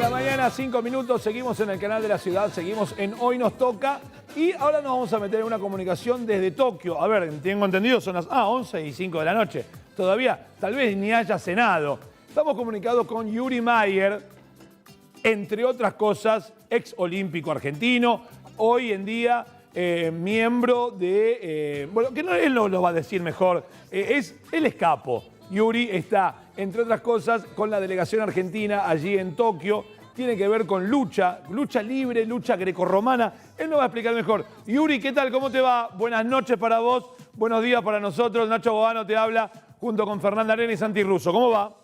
la mañana, 5 minutos, seguimos en el canal de la ciudad, seguimos en Hoy Nos Toca y ahora nos vamos a meter en una comunicación desde Tokio. A ver, tengo entendido, son las 11 y 5 de la noche. Todavía, tal vez ni haya cenado. Estamos comunicados con Yuri Mayer, entre otras cosas, ex olímpico argentino, hoy en día miembro de... bueno, que no, él no lo va a decir mejor, él es capo. Yuri está, entre otras cosas, con la delegación argentina allí en Tokio. Tiene que ver con lucha libre, lucha grecorromana. Él nos va a explicar mejor. Yuri, ¿qué tal? ¿Cómo te va? Buenas noches para vos, buenos días para nosotros. Nacho Bogano te habla junto con Fernanda Arena y Santi Russo. ¿Cómo va?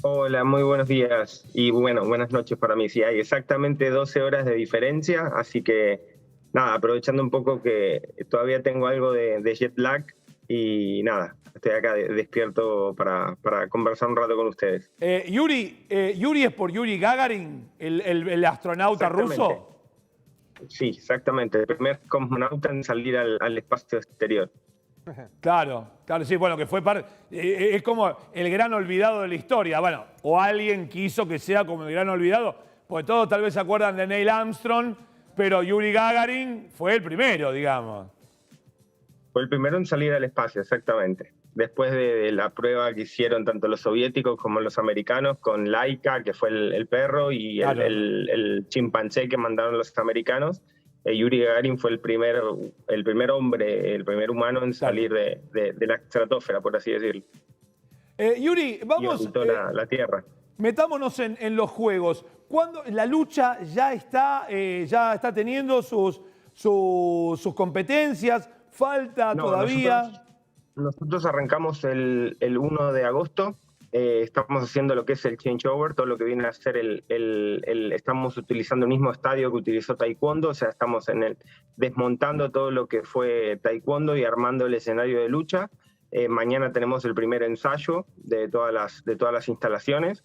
Hola, muy buenos días y bueno, buenas noches para mí. Sí, hay exactamente 12 horas de diferencia, así que nada, aprovechando un poco que todavía tengo algo de jet lag y nada, estoy acá despierto para conversar un rato con ustedes. Yuri es por Yuri Gagarin, el astronauta ruso. Sí, exactamente, el primer cosmonauta en salir al espacio exterior. Claro, sí, bueno, que fue es como el gran olvidado de la historia. Bueno, o alguien quiso que sea como el gran olvidado, porque todos tal vez se acuerdan de Neil Armstrong, pero Yuri Gagarin fue el primero, digamos. Fue el primero en salir al espacio, exactamente. Después de la prueba que hicieron tanto los soviéticos como los americanos con Laika, que fue el perro, y claro, el chimpancé que mandaron los americanos, Yuri Gagarin fue el primer hombre, el primer humano en salir de la estratosfera, por así decirlo. Yuri, vamos... Y la Tierra. Metámonos en los juegos. ¿Cuándo la lucha ya está teniendo sus competencias? ¿Falta todavía? Nosotros arrancamos el 1 de agosto. Estamos haciendo lo que es el changeover, todo lo que viene a ser estamos utilizando el mismo estadio que utilizó Taekwondo, o sea, estamos desmontando todo lo que fue Taekwondo y armando el escenario de lucha. Mañana tenemos el primer ensayo de todas las instalaciones.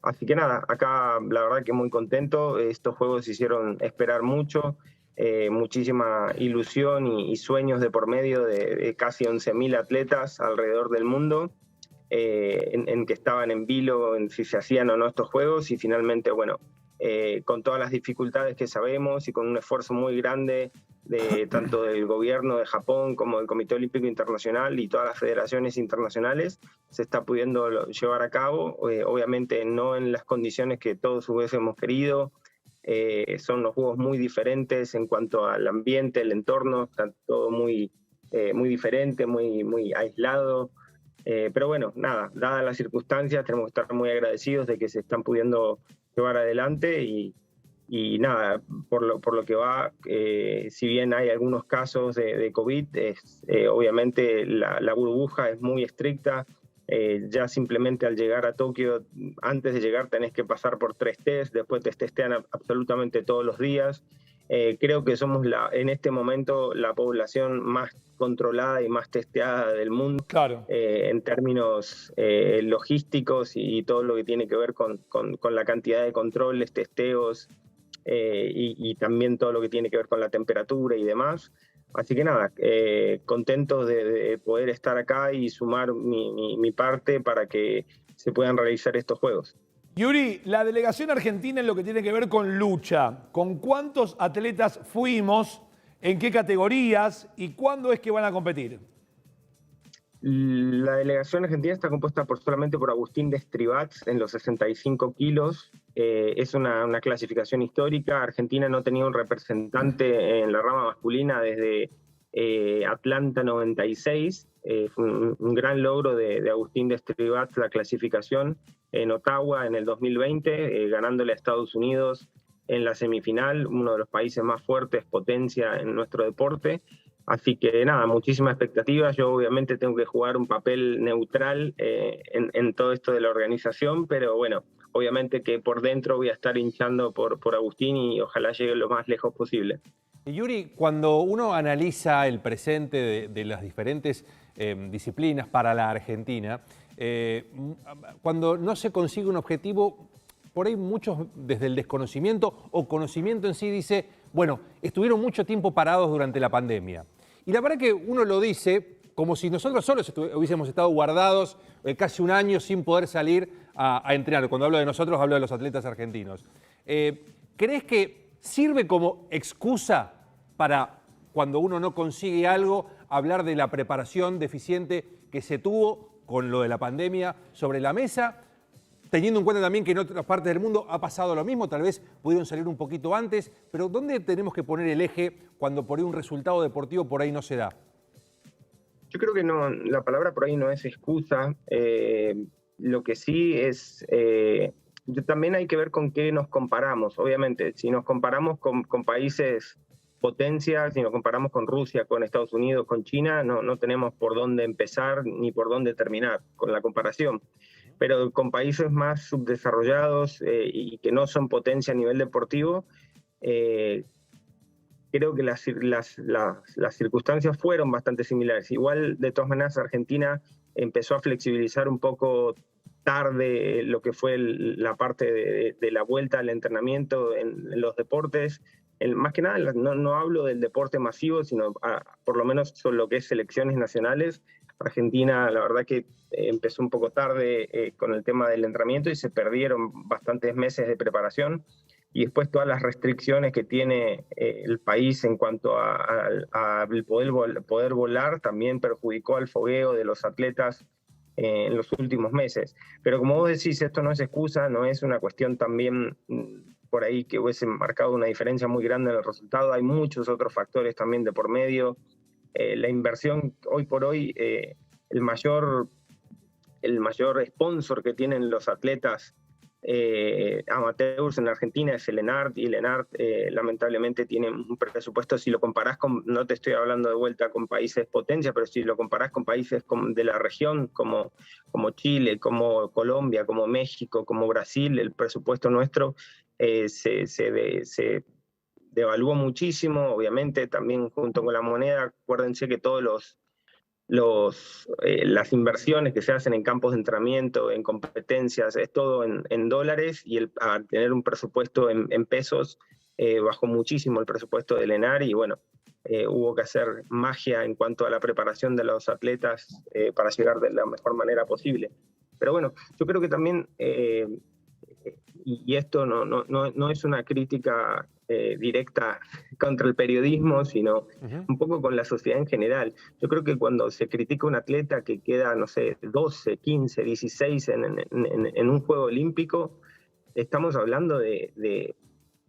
Así que nada, acá la verdad que muy contento. Estos juegos se hicieron esperar mucho, muchísima ilusión y sueños de por medio de casi 11.000 atletas alrededor del mundo. En que estaban en vilo en si se hacían o no estos juegos, y finalmente, bueno, con todas las dificultades que sabemos y con un esfuerzo muy grande tanto del gobierno de Japón como del Comité Olímpico Internacional y todas las federaciones internacionales, se está pudiendo llevar a cabo, obviamente no en las condiciones que todos hubiésemos querido. Son los juegos muy diferentes en cuanto al ambiente, el entorno, está todo muy diferente, muy aislado. Pero bueno, nada, dadas las circunstancias, tenemos que estar muy agradecidos de que se están pudiendo llevar adelante y nada, por lo que va, si bien hay algunos casos de COVID, obviamente la burbuja es muy estricta. Ya simplemente al llegar a Tokio, antes de llegar tenés que pasar por 3 tests, después te testean absolutamente todos los días. Creo que somos en este momento la población más controlada y más testeada del mundo, claro, en términos logísticos y todo lo que tiene que ver con la cantidad de controles, testeos y también todo lo que tiene que ver con la temperatura y demás. Así que nada, contentos de poder estar acá y sumar mi parte para que se puedan realizar estos juegos. Yuri, la delegación argentina en lo que tiene que ver con lucha, ¿con cuántos atletas fuimos? ¿En qué categorías? ¿Y cuándo es que van a competir? La delegación argentina está compuesta solamente por Agustín Destribats en los 65 kilos. Es una clasificación histórica. Argentina no tenía un representante en la rama masculina desde Atlanta 96. Fue un gran logro de Agustín Destribats la clasificación en Ottawa en el 2020, ganándole a Estados Unidos en la semifinal, uno de los países más fuertes, potencia en nuestro deporte. Así que nada, muchísimas expectativas. Yo obviamente tengo que jugar un papel neutral en todo esto de la organización, pero bueno, obviamente que por dentro voy a estar hinchando por Agustín y ojalá llegue lo más lejos posible. Yuri, cuando uno analiza el presente de las diferentes disciplinas para la Argentina, cuando no se consigue un objetivo, por ahí muchos desde el desconocimiento o conocimiento en sí dice, bueno, estuvieron mucho tiempo parados durante la pandemia. Y la verdad que uno lo dice como si nosotros solos hubiésemos estado guardados casi un año sin poder salir a entrenar. Cuando hablo de nosotros, hablo de los atletas argentinos. ¿Crees que sirve como excusa para, cuando uno no consigue algo, hablar de la preparación deficiente que se tuvo con lo de la pandemia sobre la mesa? Teniendo en cuenta también que en otras partes del mundo ha pasado lo mismo, tal vez pudieron salir un poquito antes, pero ¿dónde tenemos que poner el eje cuando por ahí un resultado deportivo por ahí no se da? Yo creo que no, la palabra por ahí no es excusa. Lo que sí es, también hay que ver con qué nos comparamos. Obviamente, si nos comparamos con países potencias, si nos comparamos con Rusia, con Estados Unidos, con China, no tenemos por dónde empezar ni por dónde terminar con la comparación. Pero con países más subdesarrollados y que no son potencia a nivel deportivo, creo que las circunstancias fueron bastante similares. Igual, de todas maneras, Argentina empezó a flexibilizar un poco tarde lo que fue la parte de la vuelta al entrenamiento en los deportes. Más que nada, no hablo del deporte masivo, sino por lo menos sobre lo que es selecciones nacionales. Argentina, la verdad que empezó un poco tarde con el tema del entrenamiento y se perdieron bastantes meses de preparación. Y después todas las restricciones que tiene el país en cuanto a poder volar también perjudicó al fogueo de los atletas en los últimos meses. Pero como vos decís, esto no es excusa, no es una cuestión también por ahí que hubiese marcado una diferencia muy grande en el resultado. Hay muchos otros factores también de por medio. La inversión, hoy por hoy, el mayor sponsor que tienen los atletas amateurs en Argentina es el ENART, y el ENART lamentablemente tiene un presupuesto, si lo comparás con, no te estoy hablando de vuelta con países potencia, pero si lo comparás con países de la región como Chile, como Colombia, como México, como Brasil, el presupuesto nuestro se devaluó muchísimo, obviamente también junto con la moneda. Acuérdense que todos las inversiones que se hacen en campos de entrenamiento, en competencias, es todo en dólares, y al tener un presupuesto en pesos, bajó muchísimo el presupuesto del ENAR, y bueno, hubo que hacer magia en cuanto a la preparación de los atletas para llegar de la mejor manera posible. Pero bueno, yo creo que también, y esto no es una crítica directa contra el periodismo, sino un poco con la sociedad en general. Yo creo que cuando se critica a un atleta que queda, no sé, 12, 15, 16 en un juego olímpico, estamos hablando de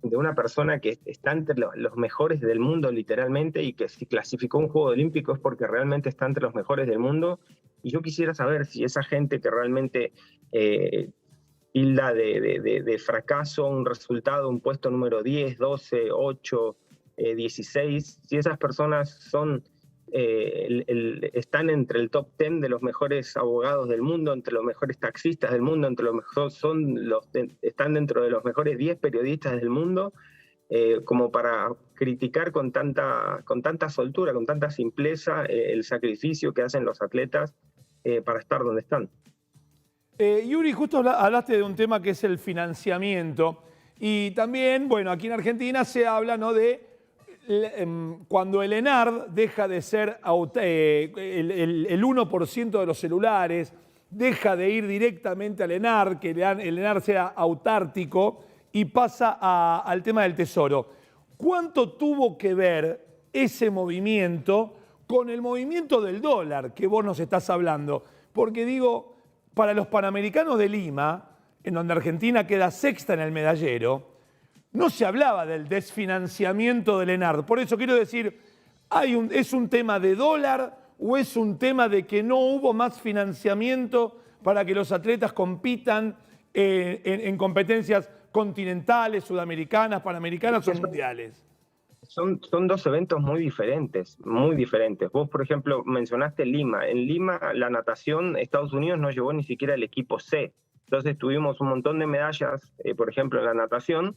una persona que está entre los mejores del mundo, literalmente, y que si clasificó un juego olímpico es porque realmente está entre los mejores del mundo. Y yo quisiera saber si esa gente que realmente tilda de fracaso un resultado, un puesto número 10, 12, 8, 16, si esas personas son, están entre el top 10 de los mejores abogados del mundo, entre los mejores taxistas del mundo, están dentro de los mejores 10 periodistas del mundo, como para criticar con tanta soltura, con tanta simpleza, el sacrificio que hacen los atletas para estar donde están. Yuri, justo hablaste de un tema que es el financiamiento, y también, bueno, aquí en Argentina se habla, ¿no?, de cuando el ENAR deja de ser el 1% de los celulares, deja de ir directamente al ENAR, que el ENAR sea autártico, y pasa al tema del tesoro. ¿Cuánto tuvo que ver ese movimiento con el movimiento del dólar que vos nos estás hablando? Porque digo, para los Panamericanos de Lima, en donde Argentina queda sexta en el medallero, no se hablaba del desfinanciamiento del ENAR. Por eso quiero decir, ¿es un tema de dólar o es un tema de que no hubo más financiamiento para que los atletas compitan en competencias continentales, sudamericanas, panamericanas o mundiales? Son dos eventos muy diferentes, muy diferentes. Vos, por ejemplo, mencionaste Lima. En Lima, la natación, Estados Unidos no llevó ni siquiera el equipo C. Entonces tuvimos un montón de medallas, por ejemplo, en la natación,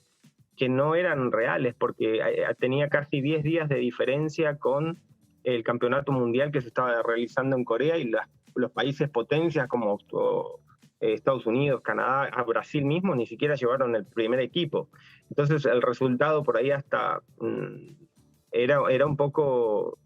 que no eran reales, porque tenía casi 10 días de diferencia con el campeonato mundial que se estaba realizando en Corea, y los países potencias como Estados Unidos, Canadá, a Brasil mismo, ni siquiera llevaron el primer equipo. Entonces el resultado por ahí hasta era un poco,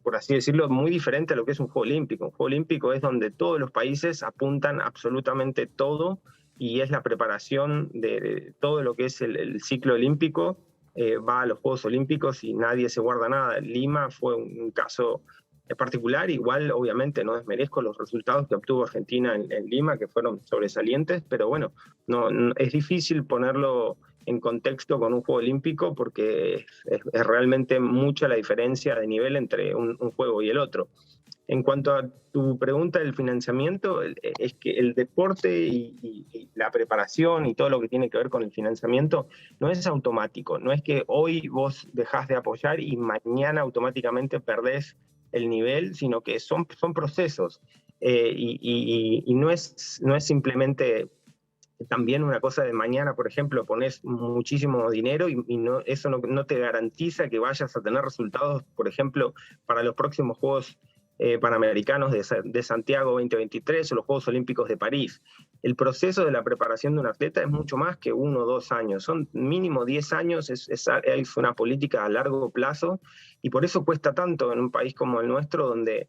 por así decirlo, muy diferente a lo que es un Juego Olímpico. Un Juego Olímpico es donde todos los países apuntan absolutamente todo y es la preparación de todo lo que es el ciclo olímpico, va a los Juegos Olímpicos y nadie se guarda nada. Lima fue un caso particular, igual obviamente no desmerezco los resultados que obtuvo Argentina en Lima, que fueron sobresalientes, pero bueno, es difícil ponerlo en contexto con un Juego Olímpico porque es realmente mucha la diferencia de nivel entre un juego y el otro. En cuanto a tu pregunta del financiamiento, es que el deporte y la preparación y todo lo que tiene que ver con el financiamiento no es automático. No es que hoy vos dejás de apoyar y mañana automáticamente perdés el nivel, sino que son procesos. Y no es simplemente también una cosa de mañana, por ejemplo, pones muchísimo dinero y eso no te garantiza que vayas a tener resultados, por ejemplo, para los próximos Juegos Panamericanos de Santiago 2023 o los Juegos Olímpicos de París. El proceso de la preparación de un atleta es mucho más que 1 o 2 años, son mínimo 10 años, es una política a largo plazo y por eso cuesta tanto en un país como el nuestro, donde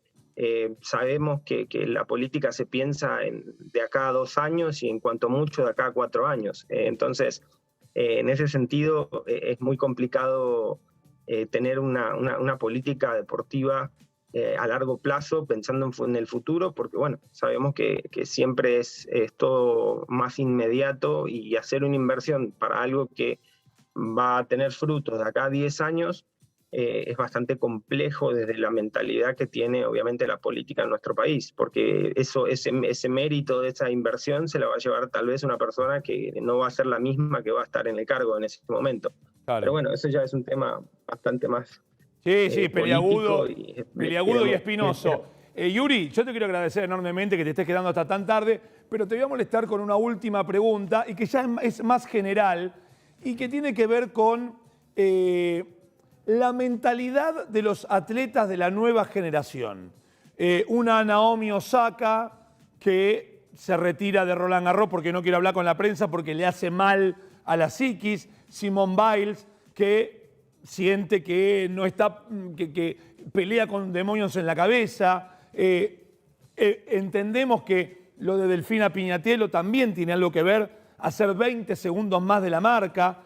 sabemos que la política se piensa de acá a 2 años y en cuanto mucho de acá a 4 años. Entonces, en ese sentido, es muy complicado tener una política deportiva a largo plazo, pensando en el futuro, porque bueno, sabemos que siempre es todo más inmediato y hacer una inversión para algo que va a tener frutos de acá a 10 años es bastante complejo desde la mentalidad que tiene obviamente la política en nuestro país, porque ese mérito de esa inversión se la va a llevar tal vez una persona que no va a ser la misma que va a estar en el cargo en ese momento. Claro. Pero bueno, eso ya es un tema bastante más sí, peliagudo y y espinoso. Yuri, yo te quiero agradecer enormemente que te estés quedando hasta tan tarde, pero te voy a molestar con una última pregunta y que ya es más general y que tiene que ver con la mentalidad de los atletas de la nueva generación. Una Naomi Osaka que se retira de Roland Garros porque no quiere hablar con la prensa porque le hace mal a la psiquis. Simone Biles que siente que no está, que pelea con demonios en la cabeza. Entendemos que lo de Delfina Piñatielo también tiene algo que ver, hacer 20 segundos más de la marca.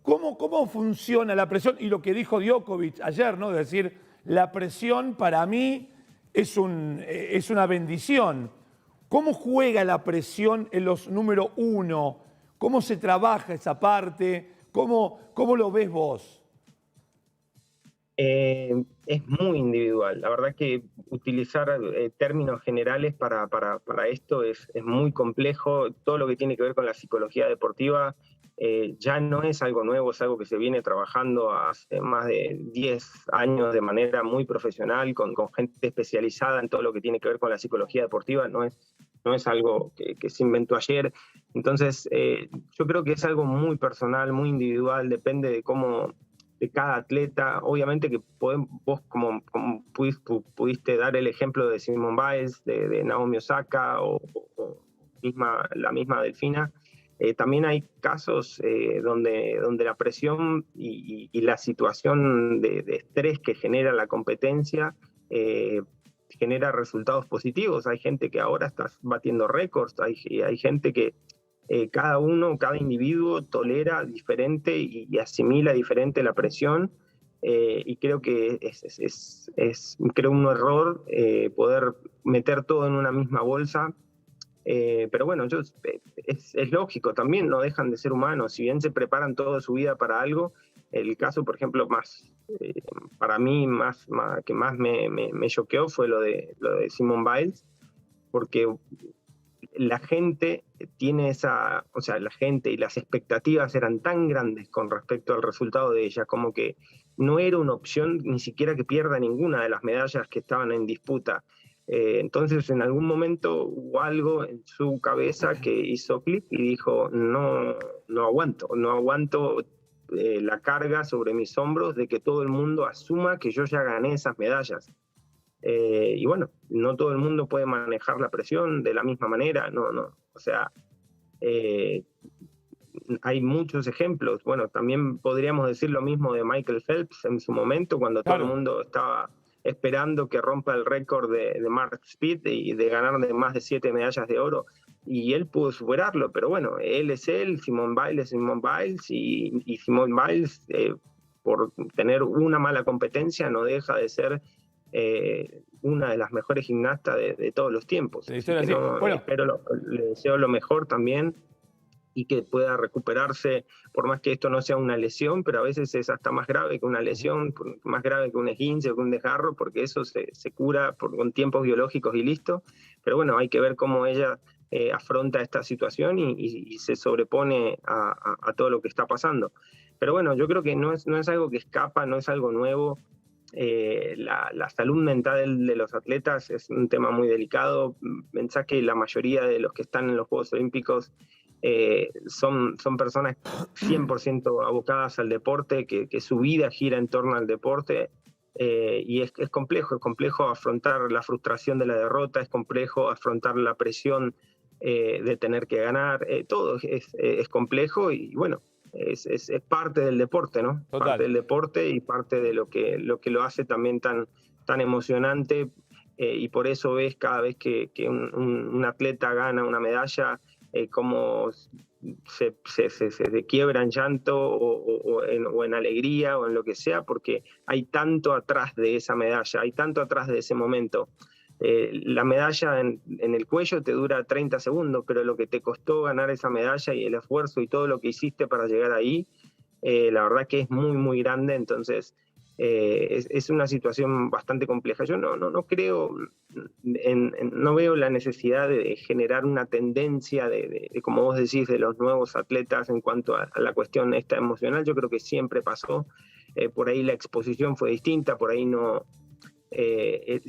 ¿Cómo funciona la presión? Y lo que dijo Djokovic ayer, ¿no? Es decir, la presión para mí es una bendición. ¿Cómo juega la presión en los número 1? ¿Cómo se trabaja esa parte? ¿Cómo lo ves vos? Es muy individual. La verdad que utilizar términos generales para esto es muy complejo. Todo lo que tiene que ver con la psicología deportiva ya no es algo nuevo, es algo que se viene trabajando hace más de 10 años de manera muy profesional, con gente especializada en todo lo que tiene que ver con la psicología deportiva. No es algo que se inventó ayer. Entonces, yo creo que es algo muy personal, muy individual, depende de cada atleta. Obviamente que vos como pudiste dar el ejemplo de Simone Biles, de Naomi Osaka o la misma Delfina, también hay casos donde la presión y la situación de estrés que genera la competencia genera resultados positivos. Hay gente que ahora está batiendo récords, hay gente que cada individuo tolera diferente y asimila diferente la presión, y creo que es un error poder meter todo en una misma bolsa. Pero bueno, es lógico, también no dejan de ser humanos, si bien se preparan toda su vida para algo. El caso, por ejemplo, para mí que más me choqueó fue lo de Simone Biles, porque la gente la gente y las expectativas eran tan grandes con respecto al resultado de ella, como que no era una opción ni siquiera que pierda ninguna de las medallas que estaban en disputa. Entonces en algún momento hubo algo en su cabeza que hizo clic y dijo, no aguanto la carga sobre mis hombros de que todo el mundo asuma que yo ya gané esas medallas. Y bueno, no todo el mundo puede manejar la presión de la misma manera, o sea, hay muchos ejemplos. Bueno, también podríamos decir lo mismo de Michael Phelps en su momento, cuando todo el mundo estaba esperando que rompa el récord de Mark Speed y de ganar de más de 7 medallas de oro, y él pudo superarlo, pero bueno, él es él, Simone Biles es Simone Biles, y Simone Biles, por tener una mala competencia, no deja de ser una de las mejores gimnastas de todos los tiempos. Así que le deseo lo mejor también, y que pueda recuperarse, por más que esto no sea una lesión, pero a veces es hasta más grave que una lesión, más grave que un esguince o que un desgarro, porque eso se cura con tiempos biológicos y listo. Pero bueno, hay que ver cómo ella afronta esta situación y se sobrepone a todo lo que está pasando. Pero bueno, yo creo que no es algo que escapa, no es algo nuevo. La salud mental de los atletas es un tema muy delicado. Pensá que la mayoría de los que están en los Juegos Olímpicos son personas 100% abocadas al deporte, que su vida gira en torno al deporte, y es complejo afrontar la frustración de la derrota, es complejo afrontar la presión de tener que ganar, todo es complejo, y bueno, es parte del deporte, ¿no? Total. Parte del deporte y parte de lo que lo hace también tan emocionante, y por eso ves cada vez que un atleta gana una medalla, cómo se quiebra en llanto o en alegría o en lo que sea, porque hay tanto atrás de esa medalla, hay tanto atrás de ese momento. La medalla en el cuello te dura 30 segundos, pero lo que te costó ganar esa medalla y el esfuerzo y todo lo que hiciste para llegar ahí, la verdad que es muy, muy grande. Entonces es una situación bastante compleja. Yo no creo, no veo la necesidad de generar una tendencia de, como vos decís, de los nuevos atletas en cuanto a la cuestión esta emocional. Yo creo que siempre pasó, por ahí la exposición fue distinta, por ahí no.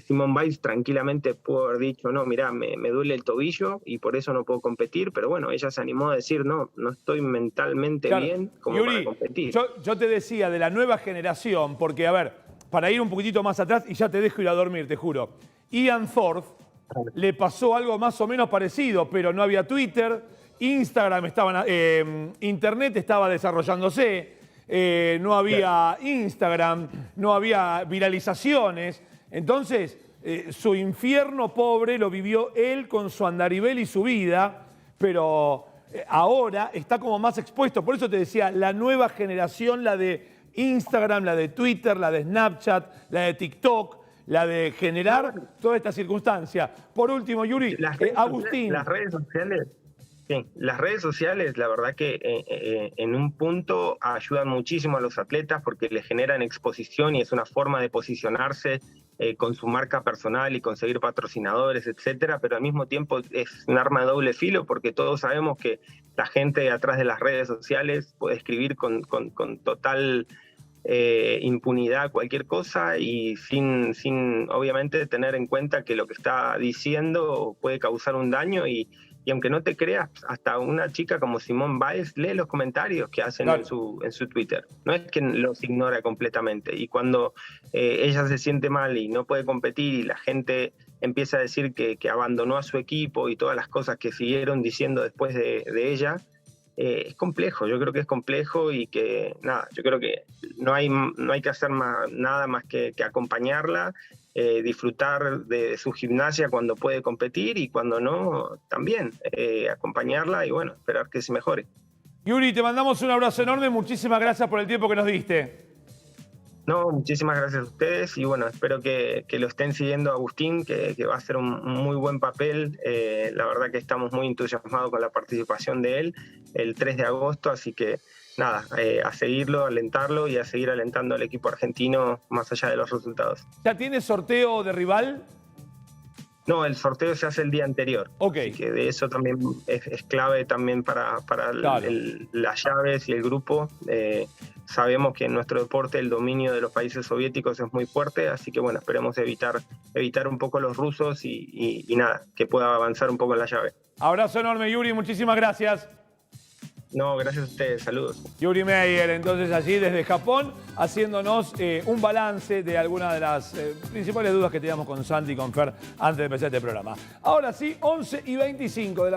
Simone Biles tranquilamente pudo haber dicho, no, mirá, me duele el tobillo y por eso no puedo competir, pero bueno, ella se animó a decir, no estoy mentalmente bien como Yuri, para competir. Yo te decía de la nueva generación, porque a ver, para ir un poquitito más atrás, y ya te dejo ir a dormir, te juro, Ian Thorpe le pasó algo más o menos parecido, pero no había Twitter, Instagram Internet estaba desarrollándose, no había Instagram, no había viralizaciones. Entonces, su infierno pobre lo vivió él con su andarivel y su vida, pero ahora está como más expuesto. Por eso te decía, la nueva generación, la de Instagram, la de Twitter, la de Snapchat, la de TikTok, la de generar toda esta circunstancia. Por último, Yuri, Agustín. Las redes sociales. Sí, las redes sociales, la verdad que en un punto ayudan muchísimo a los atletas porque les generan exposición y es una forma de posicionarse con su marca personal y conseguir patrocinadores, etcétera, pero al mismo tiempo es un arma de doble filo porque todos sabemos que la gente atrás de las redes sociales puede escribir con total impunidad cualquier cosa y sin obviamente tener en cuenta que lo que está diciendo puede causar un daño y aunque no te creas, hasta una chica como Simone Biles lee los comentarios que hacen en su Twitter. No es que los ignora completamente. Y cuando ella se siente mal y no puede competir y la gente empieza a decir que abandonó a su equipo y todas las cosas que siguieron diciendo después de ella, es complejo. Yo creo que es complejo y que, nada, yo creo que no hay que hacer nada más que acompañarla, disfrutar de su gimnasia cuando puede competir y cuando no, también acompañarla y bueno, esperar que se mejore. Yuri, te mandamos un abrazo enorme, muchísimas gracias por el tiempo que nos diste. No, muchísimas gracias a ustedes y bueno, espero que lo estén siguiendo Agustín, que va a hacer un muy buen papel. La verdad que estamos muy entusiasmados con la participación de él el 3 de agosto, así que nada, a seguirlo, alentarlo y a seguir alentando al equipo argentino más allá de los resultados. ¿Ya tienes sorteo de rival? No, el sorteo se hace el día anterior. Ok. Así que de eso también es clave también para claro, las llaves y el grupo. Sabemos que en nuestro deporte el dominio de los países soviéticos es muy fuerte, así que bueno, esperemos evitar un poco los rusos y nada, que pueda avanzar un poco en la llave. Abrazo enorme, Yuri, muchísimas gracias. No, gracias a ustedes, saludos. Yuri Meyer, entonces allí desde Japón, haciéndonos un balance de algunas de las principales dudas que teníamos con Santi y con Fer antes de empezar este programa. Ahora sí, 11:25 de la